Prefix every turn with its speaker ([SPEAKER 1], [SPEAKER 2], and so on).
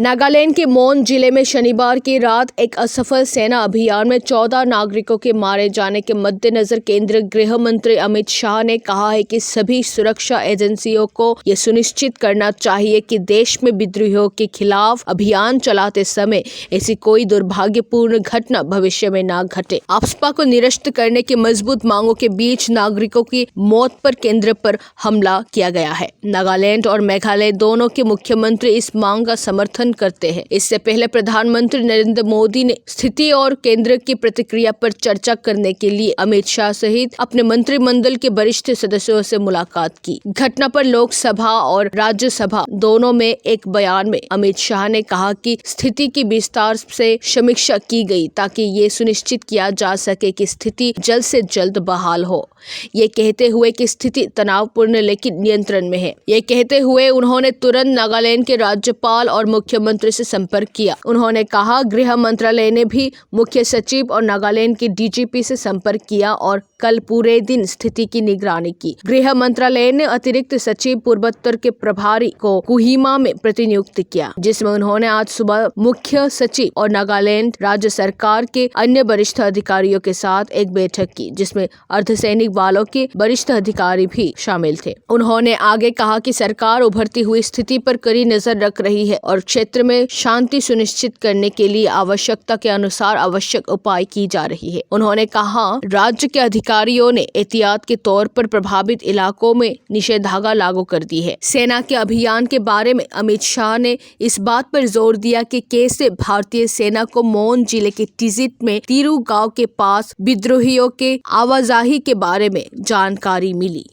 [SPEAKER 1] नागालैंड के मोन जिले में शनिवार की रात एक असफल सेना अभियान में 14 नागरिकों के मारे जाने के मद्देनजर केंद्रीय गृह मंत्री अमित शाह ने कहा है कि सभी सुरक्षा एजेंसियों को यह सुनिश्चित करना चाहिए कि देश में विद्रोहियों के खिलाफ अभियान चलाते समय ऐसी कोई दुर्भाग्यपूर्ण घटना भविष्य में न घटे। आफ्सपा को निरस्त करने की मजबूत मांगों के बीच नागरिकों की मौत पर केंद्र पर हमला किया गया है। नागालैंड और मेघालय दोनों के मुख्यमंत्री इस मांग का समर्थन करते हैं। इससे पहले प्रधानमंत्री नरेंद्र मोदी ने स्थिति और केंद्र की प्रतिक्रिया पर चर्चा करने के लिए अमित शाह सहित अपने मंत्रिमंडल के वरिष्ठ सदस्यों से मुलाकात की। घटना पर लोकसभा और राज्यसभा दोनों में एक बयान में अमित शाह ने कहा कि स्थिति की विस्तार से समीक्षा की गई ताकि ये सुनिश्चित किया जा सके कि स्थिति जल्द से जल्द बहाल हो। ये कहते हुए कि स्थिति तनावपूर्ण लेकिन नियंत्रण में है। ये कहते हुए उन्होंने तुरंत नागालैंड के राज्यपाल और मुख्यमंत्री से संपर्क किया। उन्होंने कहा गृह मंत्रालय ने भी मुख्य सचिव और नागालैंड के डीजीपी से संपर्क किया और कल पूरे दिन स्थिति की निगरानी की। गृह मंत्रालय ने अतिरिक्त सचिव पूर्वोत्तर के प्रभारी को कोहिमा में प्रतिनियुक्त किया, जिसमें उन्होंने आज सुबह मुख्य सचिव और नागालैंड राज्य सरकार के अन्य वरिष्ठ अधिकारियों के साथ एक बैठक की, जिसमें अर्धसैनिक बलों के वरिष्ठ अधिकारी भी शामिल थे। उन्होंने आगे कहा कि सरकार उभरती हुई स्थिति पर कड़ी नजर रख रही है और क्षेत्र में शांति सुनिश्चित करने के लिए आवश्यकता के अनुसार आवश्यक उपाय की जा रही है। उन्होंने कहा राज्य के अधिकारियों ने एहतियात के तौर पर प्रभावित इलाकों में निषेधाज्ञा लागू कर दी है। सेना के अभियान के बारे में अमित शाह ने इस बात पर जोर दिया कि कैसे भारतीय सेना को मोन जिले के टिजिट में तीरू गांव के पास विद्रोहियों के आवाजाही के बारे में जानकारी मिली।